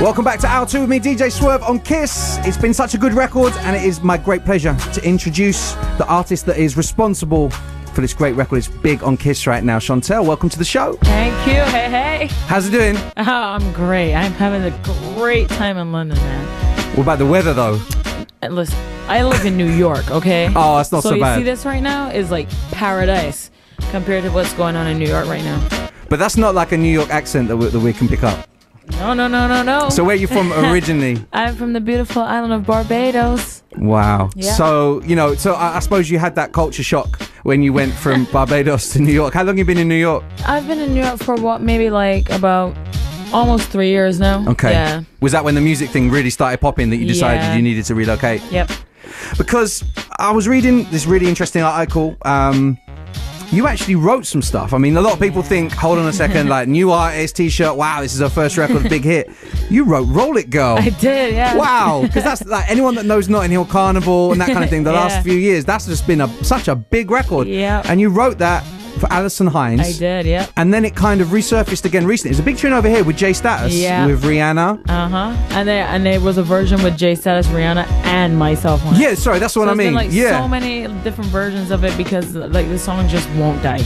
Welcome back to Hour 2 with me, DJ Swerve on Kiss. It's been such a good record, and it is my great pleasure to introduce the artist that is responsible for this great record. It's big on Kiss right now. Shontelle, welcome to the show. Thank you. Hey, hey. How's it doing? Oh, I'm great. I'm having a great time in London, man. What about the weather, though? Listen, I live in New York, okay? Oh, that's not so bad. So you see this right now is like paradise compared to what's going on in New York right now. But that's not like a New York accent that we can pick up. No. So where are you from originally? I'm from the beautiful island of Barbados. Wow. Yeah. So, I suppose you had that culture shock when you went from Barbados to New York. How long have you been in New York? I've been in New York for what, maybe like about almost 3 years now. Okay. Yeah. Was that when the music thing really started popping that you decided you needed to relocate? Yep. Because I was reading this really interesting article. You actually wrote some stuff. I mean, a lot of people think, hold on a second, like new artist, t-shirt, wow, this is her first record, big hit. You wrote Roll It Girl. I did, yeah. Wow, because that's like anyone that knows Notting Hill Carnival and that kind of thing, the last few years, that's just been such a big record. Yeah. And you wrote that for Alison Hinds. I did, yeah. And then it kind of resurfaced again recently. There's a big tune over here with Jay Status, with Rihanna. And there was a version with Jay Status, Rihanna, and myself on it. Yeah, sorry, that's what I mean. There's been, like, so many different versions of it because like the song just won't die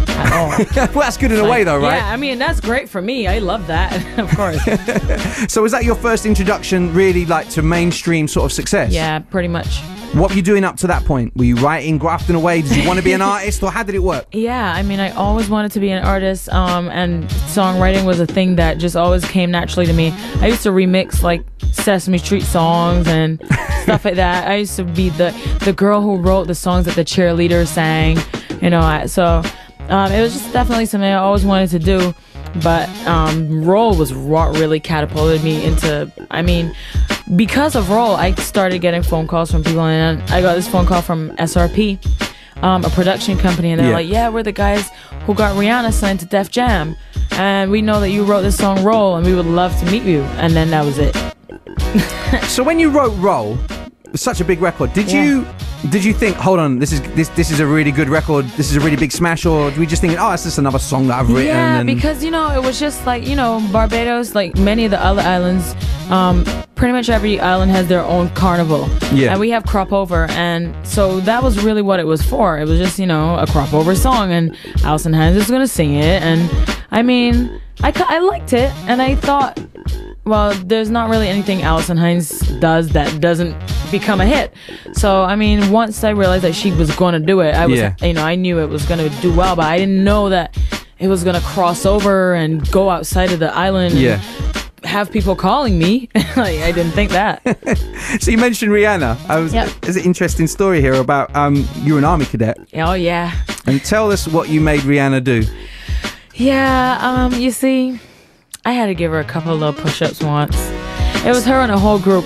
at all. Well, that's good in a way, though, right? Yeah, I mean that's great for me. I love that, of course. So was that your first introduction, really, like to mainstream sort of success? Yeah, pretty much. What were you doing up to that point? Were you writing, grafting away? Did you want to be an artist, or how did it work? Yeah, I mean, I always wanted to be an artist, and songwriting was a thing that just always came naturally to me. I used to remix like Sesame Street songs and stuff like that. I used to be the girl who wrote the songs that the cheerleaders sang, so it was just definitely something I always wanted to do. But Roll was what really catapulted me into, because of Roll, I started getting phone calls from people, and I got this phone call from SRP, a production company, and they're like, yeah, we're the guys who got Rihanna signed to Def Jam, and we know that you wrote this song Roll, and we would love to meet you. And then that was it. So when you wrote Roll, it's such a big record, did you think, hold on, this is a really good record, this is a really big smash, or were we just thinking, oh, it's just another song that I've written? Yeah, because it was just like, Barbados, like many of the other islands, pretty much every island has their own carnival. Yeah. And we have crop over, and so that was really what it was for. It was just, a crop over song, and Alison Hinds is gonna sing it, and I mean, I liked it, and I thought, well, there's not really anything Alison Hinds does that doesn't become a hit. So, I mean, once I realized that she was going to do it, I knew it was going to do well, but I didn't know that it was going to cross over and go outside of the island and have people calling me. Like, I didn't think that. So you mentioned Rihanna. There's an interesting story here about you're an army cadet. Oh, yeah. And tell us what you made Rihanna do. Yeah, you see, I had to give her a couple of little push-ups once. It was her and a whole group.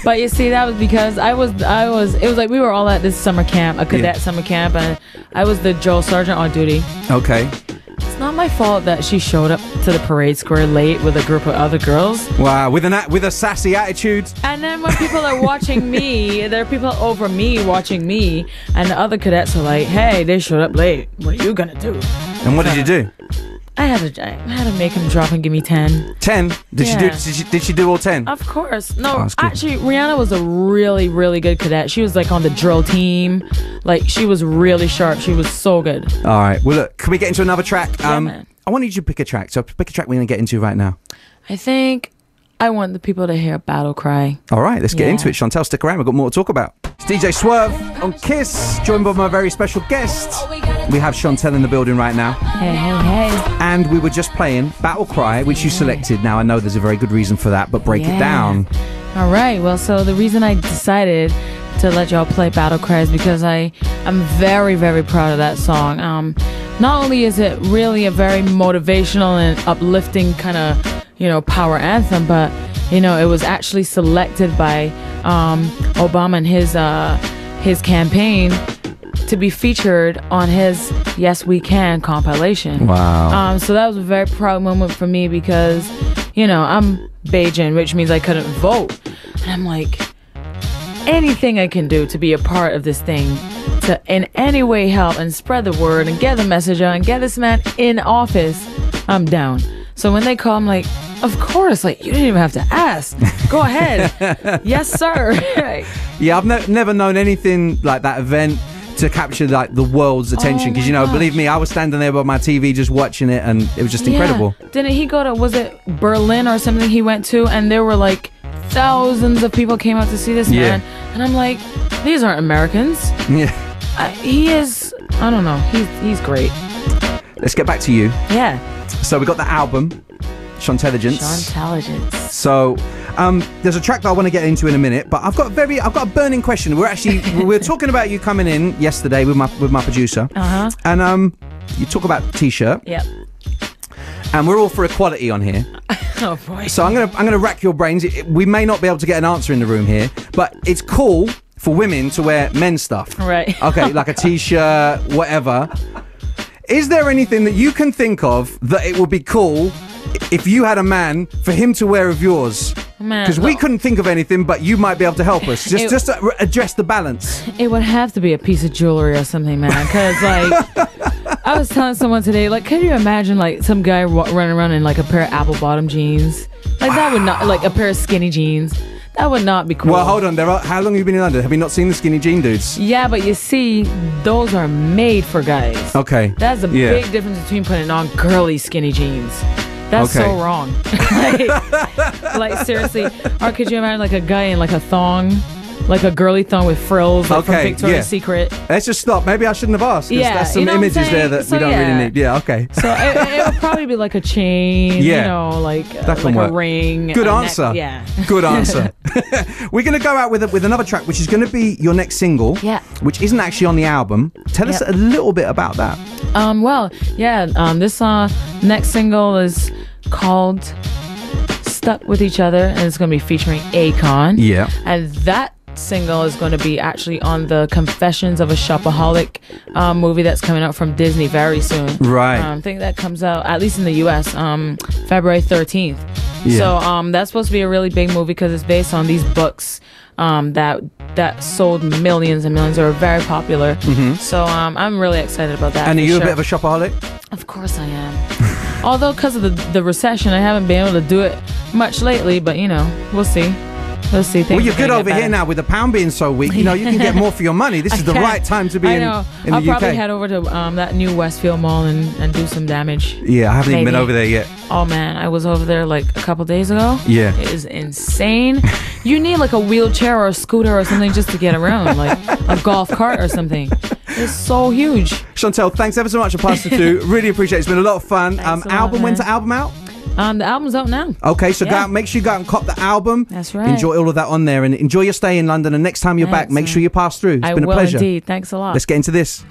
But you see, that was because it was like we were all at this summer camp, a cadet summer camp, and I was the drill sergeant on duty. Okay. It's not my fault that she showed up to the parade square late with a group of other girls. Wow, with a sassy attitude. And then when people are watching me, there are people over me watching me, and the other cadets are like, hey, they showed up late. What are you gonna do? And what did you do? I had to make him drop and give me 10. 10? Did she do all 10? Of course. No, actually, Rihanna was a really, really good cadet. She was like on the drill team. Like, she was really sharp. She was so good. All right. Well, look, can we get into another track? Yeah, man. I want you to pick a track. So pick a track we're going to get into right now. I think I want the people to hear Battle Cry. All right, let's get into it. Shontelle, stick around. We've got more to talk about. It's DJ Swerve on Kiss, joined by my very special guest. We have Shontelle in the building right now. Hey, hey, hey. And we were just playing Battle Cry, which you selected. Now, I know there's a very good reason for that, but break it down. All right. Well, so the reason I decided to let y'all play Battle Cry is because I'm very, very proud of that song. Not only is it really a very motivational and uplifting kind of, power anthem, but, it was actually selected by Obama and his campaign to be featured on his Yes We Can compilation. Wow. So that was a very proud moment for me because, I'm Bajan, which means I couldn't vote. And I'm like, anything I can do to be a part of this thing, to in any way help and spread the word and get the message out and get this man in office, I'm down. So when they call, I'm like, Of course, like you didn't even have to ask. Go ahead. Yes, sir. Yeah, I've never known anything like that event to capture like the world's attention, because believe me, I was standing there by my TV just watching it, and it was just incredible. Didn't he go to, was it Berlin or something he went to, and there were like thousands of people came out to see this man, and I'm like, these aren't Americans. Yeah. He is, I don't know, he's great. Let's get back to you. Yeah. So we got the album Shontelle. So there's a track that I want to get into in a minute, but I've got a burning question. We were talking about you coming in yesterday with my producer, and you talk about t-shirt. Yep. And we're all for equality on here. Oh boy. So I'm gonna rack your brains. We may not be able to get an answer in the room here, but it's cool for women to wear men's stuff. Right. Okay, like a t-shirt, whatever. Is there anything that you can think of that it would be cool if you had a man for him to wear of yours? Because we couldn't think of anything, but you might be able to help us. Just to address the balance. It would have to be a piece of jewelry or something, man. Because like, I was telling someone today, like, can you imagine like some guy running around in like a pair of apple bottom jeans? Like that would not, like a pair of skinny jeans. That would not be cool. Well, hold on. How long have you been in London? Have you not seen the skinny jean dudes? Yeah, but you see, those are made for guys. Okay. That's a big difference between putting on girly skinny jeans. That's so wrong. like seriously. Or could you imagine like a guy in like a thong? Like a girly thong with frills, like from Victoria's Secret. Let's just stop. Maybe I shouldn't have asked. Yeah, there's some images there that we don't really need. Yeah, okay. So it would probably be like a chain, like a ring. Good answer. Yeah. Good answer. We're going to go out with another track, which is going to be your next single. Yeah. Which isn't actually on the album. Tell us a little bit about that. This next single is called Stuck With Each Other, and it's going to be featuring Akon. Yeah. And that single is going to be actually on the Confessions of a Shopaholic movie that's coming out from Disney very soon. Right. I think that comes out, at least in the US, February 13th. Yeah. So that's supposed to be a really big movie because it's based on these books that sold millions and millions, or are very popular. So I'm really excited about that. And are you a bit of a shopaholic? Of course I am. Although because of the recession, I haven't been able to do it much lately, but we'll see. Let's see. Well, you're good over here now with the pound being so weak. You can get more for your money. This is the right time to be in the UK. I'll probably head over to that new Westfield Mall and do some damage. Yeah, I haven't even been over there yet. Oh man, I was over there like a couple days ago. Yeah. It is insane. You need like a wheelchair or a scooter or something just to get around, like a golf cart or something. It's so huge. Shontelle, thanks ever so much for passing through. Really appreciate it. It's been a lot of fun. When's the album out? The album's out now. Okay, so go out, make sure you go out and cop the album. That's right. Enjoy all of that on there, and enjoy your stay in London. And next time you're back, make sure you pass through. It's been a pleasure. Indeed. Thanks a lot. Let's get into this.